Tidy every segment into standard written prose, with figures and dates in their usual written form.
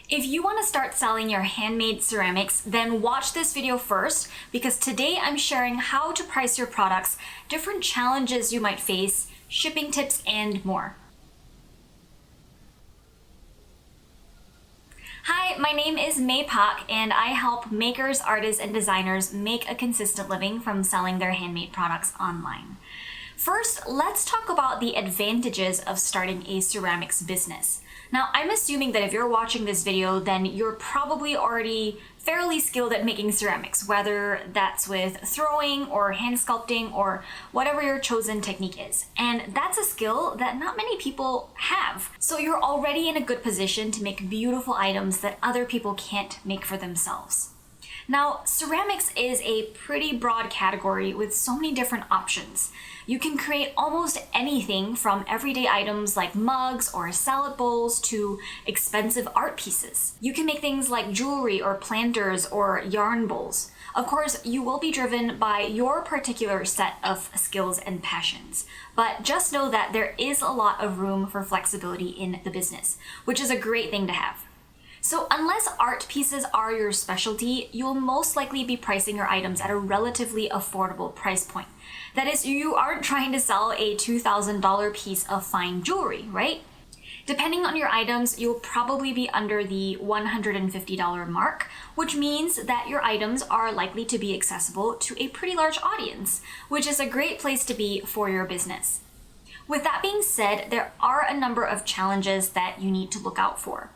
If you want to start selling your handmade ceramics, then watch this video first because today I'm sharing how to price your products, different challenges you might face, shipping tips, and more. Hi, my name is May Pak and I help makers, artists, and designers make a consistent living from selling their handmade products online. First, let's talk about the advantages of starting a ceramics business. Now, I'm assuming that if you're watching this video, then you're probably already fairly skilled at making ceramics, whether that's with throwing or hand sculpting or whatever your chosen technique is. And that's a skill that not many people have. So you're already in a good position to make beautiful items that other people can't make for themselves. Now, ceramics is a pretty broad category with so many different options. You can create almost anything from everyday items like mugs or salad bowls to expensive art pieces. You can make things like jewelry or planters or yarn bowls. Of course, you will be driven by your particular set of skills and passions, but just know that there is a lot of room for flexibility in the business, which is a great thing to have. So unless art pieces are your specialty, you'll most likely be pricing your items at a relatively affordable price point. That is, you aren't trying to sell a $2,000 piece of fine jewelry, right? Depending on your items, you'll probably be under the $150 mark, which means that your items are likely to be accessible to a pretty large audience, which is a great place to be for your business. With that being said, there are a number of challenges that you need to look out for.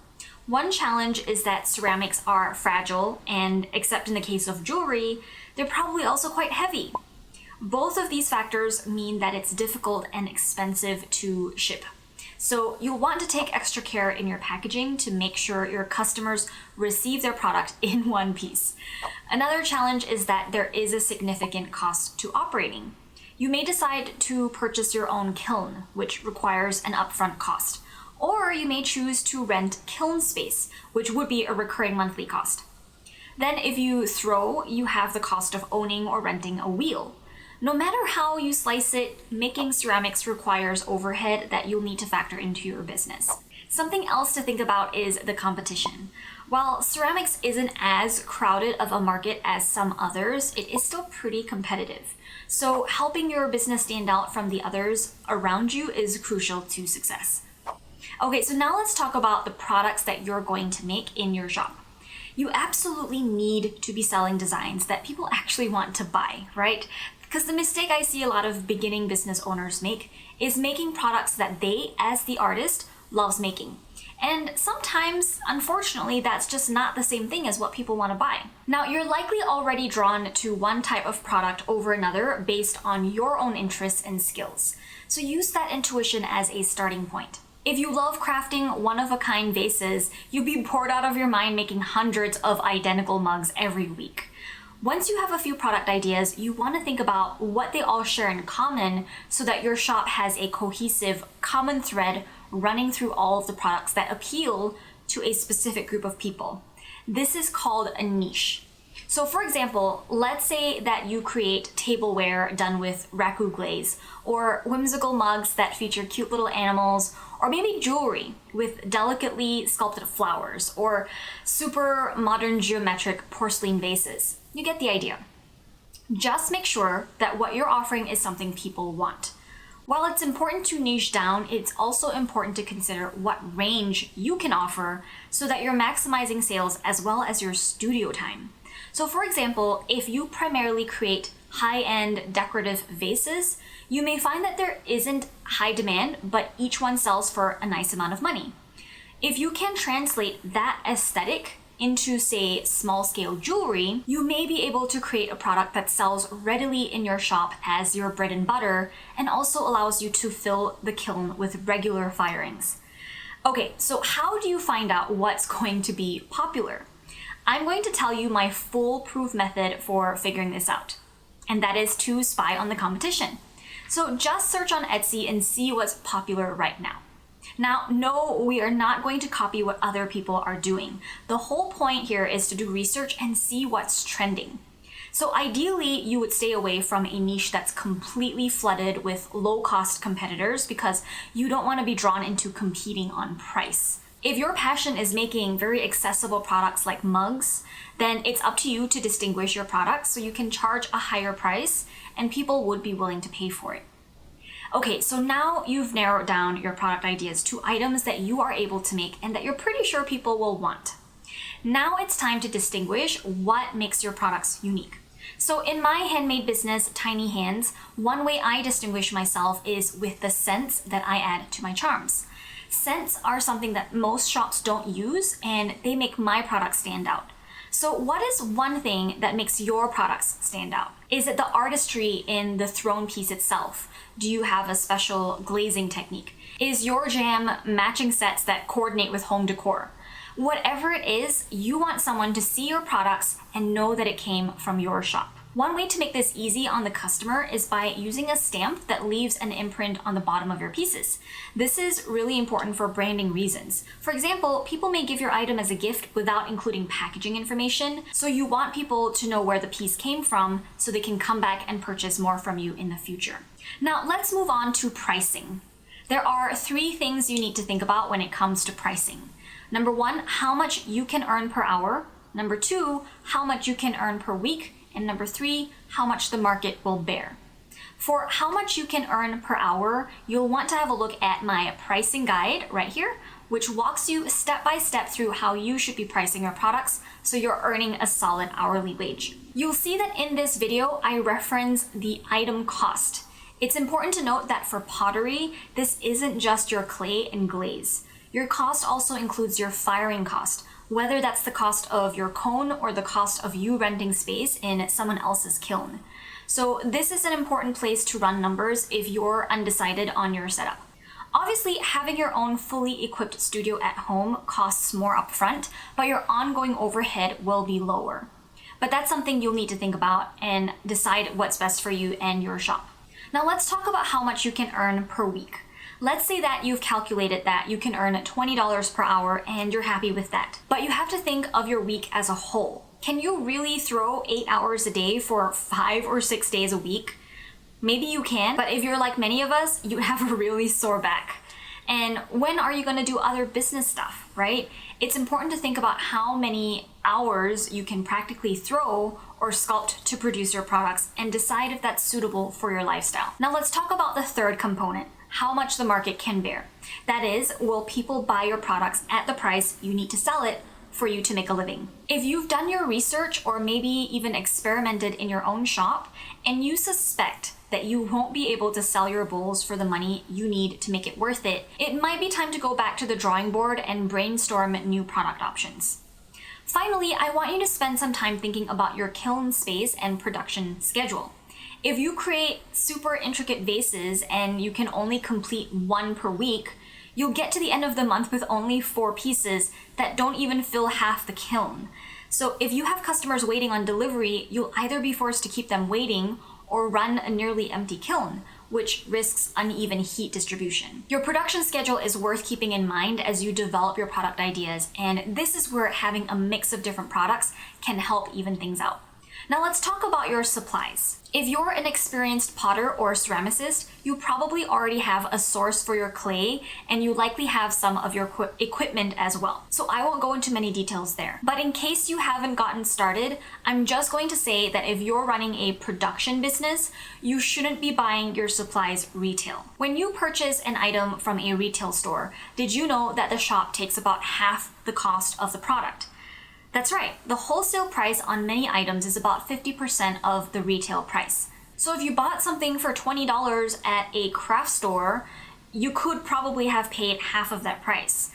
One challenge is that ceramics are fragile, and except in the case of jewelry, they're probably also quite heavy. Both of these factors mean that it's difficult and expensive to ship. So you'll want to take extra care in your packaging to make sure your customers receive their product in one piece. Another challenge is that there is a significant cost to operating. You may decide to purchase your own kiln, which requires an upfront cost. Or you may choose to rent kiln space, which would be a recurring monthly cost. Then if you throw, you have the cost of owning or renting a wheel. No matter how you slice it, making ceramics requires overhead that you'll need to factor into your business. Something else to think about is the competition. While ceramics isn't as crowded of a market as some others, it is still pretty competitive. So helping your business stand out from the others around you is crucial to success. Okay, so now let's talk about the products that you're going to make in your shop. You absolutely need to be selling designs that people actually want to buy, right? Because the mistake I see a lot of beginning business owners make is making products that they, as the artist, loves making. And sometimes, unfortunately, that's just not the same thing as what people want to buy. Now, you're likely already drawn to one type of product over another based on your own interests and skills. So use that intuition as a starting point. If you love crafting one-of-a-kind vases, you'll be bored out of your mind making hundreds of identical mugs every week. Once you have a few product ideas, you want to think about what they all share in common so that your shop has a cohesive, common thread running through all of the products that appeal to a specific group of people. This is called a niche. So for example, let's say that you create tableware done with raku glaze, or whimsical mugs that feature cute little animals, or maybe jewelry with delicately sculpted flowers, or super modern geometric porcelain vases. You get the idea. Just make sure that what you're offering is something people want. While it's important to niche down, it's also important to consider what range you can offer so that you're maximizing sales as well as your studio time. So for example, if you primarily create high-end decorative vases, you may find that there isn't high demand, but each one sells for a nice amount of money. If you can translate that aesthetic into, say, small-scale jewelry, you may be able to create a product that sells readily in your shop as your bread and butter and also allows you to fill the kiln with regular firings. Okay, so how do you find out what's going to be popular? I'm going to tell you my foolproof method for figuring this out, and that is to spy on the competition. So just search on Etsy and see what's popular right now. Now, no, we are not going to copy what other people are doing. The whole point here is to do research and see what's trending. So ideally, you would stay away from a niche that's completely flooded with low-cost competitors because you don't want to be drawn into competing on price. If your passion is making very accessible products like mugs, then it's up to you to distinguish your products so you can charge a higher price and people would be willing to pay for it. Okay, so now you've narrowed down your product ideas to items that you are able to make and that you're pretty sure people will want. Now it's time to distinguish what makes your products unique. So in my handmade business, Tiny Hands, one way I distinguish myself is with the scents that I add to my charms. Scents are something that most shops don't use and they make my products stand out. So what is one thing that makes your products stand out? Is it the artistry in the throne piece itself? Do you have a special glazing technique? Is your jam matching sets that coordinate with home decor? Whatever it is, you want someone to see your products and know that it came from your shop. One way to make this easy on the customer is by using a stamp that leaves an imprint on the bottom of your pieces. This is really important for branding reasons. For example, people may give your item as a gift without including packaging information, so you want people to know where the piece came from so they can come back and purchase more from you in the future. Now let's move on to pricing. There are 3 things you need to think about when it comes to pricing. Number 1, how much you can earn per hour. Number 2, how much you can earn per week. And number 3, how much the market will bear. For how much you can earn per hour, you'll want to have a look at my pricing guide right here, which walks you step by step through how you should be pricing your products so you're earning a solid hourly wage. You'll see that in this video, I reference the item cost. It's important to note that for pottery, this isn't just your clay and glaze. Your cost also includes your firing cost, whether that's the cost of your cone or the cost of you renting space in someone else's kiln. So this is an important place to run numbers if you're undecided on your setup. Obviously, having your own fully equipped studio at home costs more upfront, but your ongoing overhead will be lower. But that's something you'll need to think about and decide what's best for you and your shop. Now let's talk about how much you can earn per week. Let's say that you've calculated that you can earn $20 per hour and you're happy with that. But you have to think of your week as a whole. Can you really throw 8 hours a day for 5 or 6 days a week? Maybe you can, but if you're like many of us, you have a really sore back. And when are you going to do other business stuff, right? It's important to think about how many hours you can practically throw or sculpt to produce your products and decide if that's suitable for your lifestyle. Now let's talk about the third component, how much the market can bear. That is, will people buy your products at the price you need to sell it for you to make a living? If you've done your research or maybe even experimented in your own shop and you suspect that you won't be able to sell your bowls for the money you need to make it worth it, it might be time to go back to the drawing board and brainstorm new product options. Finally, I want you to spend some time thinking about your kiln space and production schedule. If you create super intricate vases and you can only complete 1 per week, you'll get to the end of the month with only 4 pieces that don't even fill half the kiln. So if you have customers waiting on delivery, you'll either be forced to keep them waiting or run a nearly empty kiln, which risks uneven heat distribution. Your production schedule is worth keeping in mind as you develop your product ideas, and this is where having a mix of different products can help even things out. Now let's talk about your supplies. If you're an experienced potter or ceramicist, you probably already have a source for your clay and you likely have some of your equipment as well. So I won't go into many details there. But in case you haven't gotten started, I'm just going to say that if you're running a production business, you shouldn't be buying your supplies retail. When you purchase an item from a retail store, did you know that the shop takes about half the cost of the product? That's right, the wholesale price on many items is about 50% of the retail price. So if you bought something for $20 at a craft store, you could probably have paid half of that price.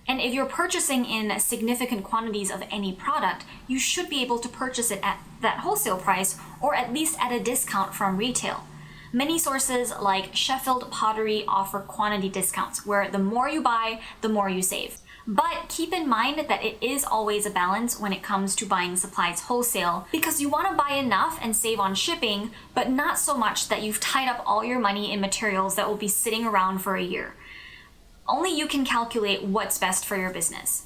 And if you're purchasing in significant quantities of any product, you should be able to purchase it at that wholesale price or at least at a discount from retail. Many sources like Sheffield Pottery offer quantity discounts where the more you buy, the more you save. But keep in mind that it is always a balance when it comes to buying supplies wholesale because you want to buy enough and save on shipping, but not so much that you've tied up all your money in materials that will be sitting around for a year. Only you can calculate what's best for your business.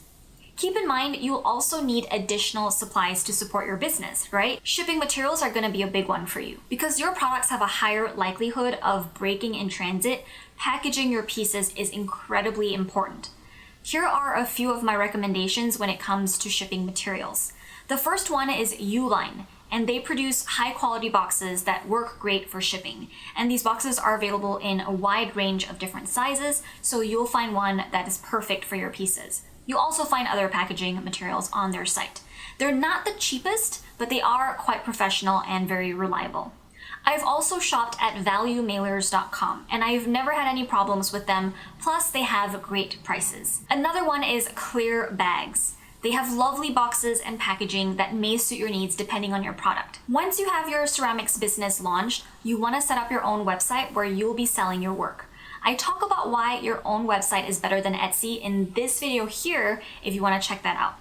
Keep in mind, you'll also need additional supplies to support your business, right? Shipping materials are going to be a big one for you. Because your products have a higher likelihood of breaking in transit, packaging your pieces is incredibly important. Here are a few of my recommendations when it comes to shipping materials. The first one is Uline, and they produce high quality boxes that work great for shipping. And these boxes are available in a wide range of different sizes, so you'll find one that is perfect for your pieces. You'll also find other packaging materials on their site. They're not the cheapest, but they are quite professional and very reliable. I've also shopped at valuemailers.com, and I've never had any problems with them, plus they have great prices. Another one is Clear Bags. They have lovely boxes and packaging that may suit your needs depending on your product. Once you have your ceramics business launched, you want to set up your own website where you'll be selling your work. I talk about why your own website is better than Etsy in this video here if you want to check that out.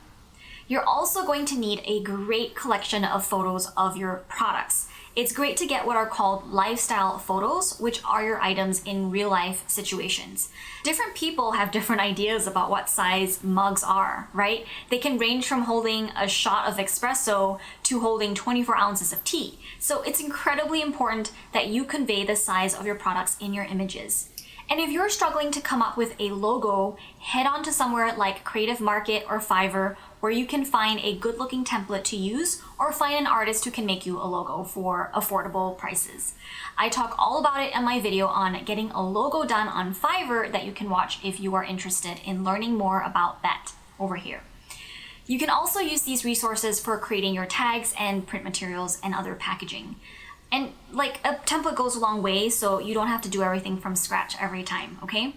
You're also going to need a great collection of photos of your products. It's great to get what are called lifestyle photos, which are your items in real life situations. Different people have different ideas about what size mugs are, right? They can range from holding a shot of espresso to holding 24 ounces of tea. So it's incredibly important that you convey the size of your products in your images. And if you're struggling to come up with a logo, head on to somewhere like Creative Market or Fiverr, where you can find a good looking template to use or find an artist who can make you a logo for affordable prices. I talk all about it in my video on getting a logo done on Fiverr that you can watch if you are interested in learning more about that over here. You can also use these resources for creating your tags and print materials and other packaging. And like a template goes a long way, so you don't have to do everything from scratch every time, okay?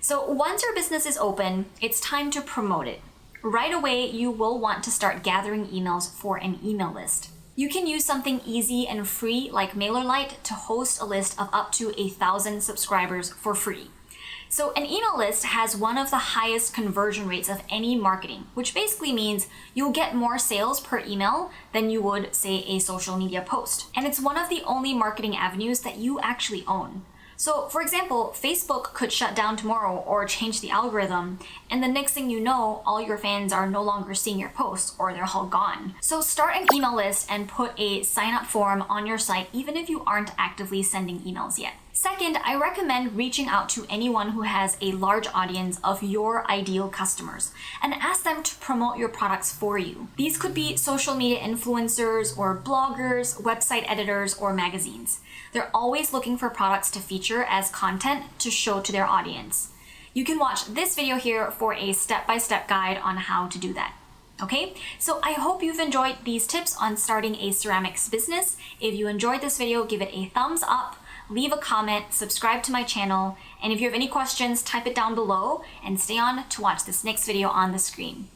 So once your business is open, it's time to promote it. Right away, you will want to start gathering emails for an email list. You can use something easy and free like MailerLite to host a list of up to 1,000 subscribers for free. So an email list has one of the highest conversion rates of any marketing, which basically means you'll get more sales per email than you would, say, a social media post. And it's one of the only marketing avenues that you actually own. So for example, Facebook could shut down tomorrow or change the algorithm, and the next thing you know, all your fans are no longer seeing your posts or they're all gone. So start an email list and put a sign up form on your site even if you aren't actively sending emails yet. Second, I recommend reaching out to anyone who has a large audience of your ideal customers and ask them to promote your products for you. These could be social media influencers or bloggers, website editors, or magazines. They're always looking for products to feature as content to show to their audience. You can watch this video here for a step-by-step guide on how to do that. Okay, so I hope you've enjoyed these tips on starting a ceramics business. If you enjoyed this video, give it a thumbs up, leave a comment, subscribe to my channel, and if you have any questions, type it down below and stay on to watch this next video on the screen.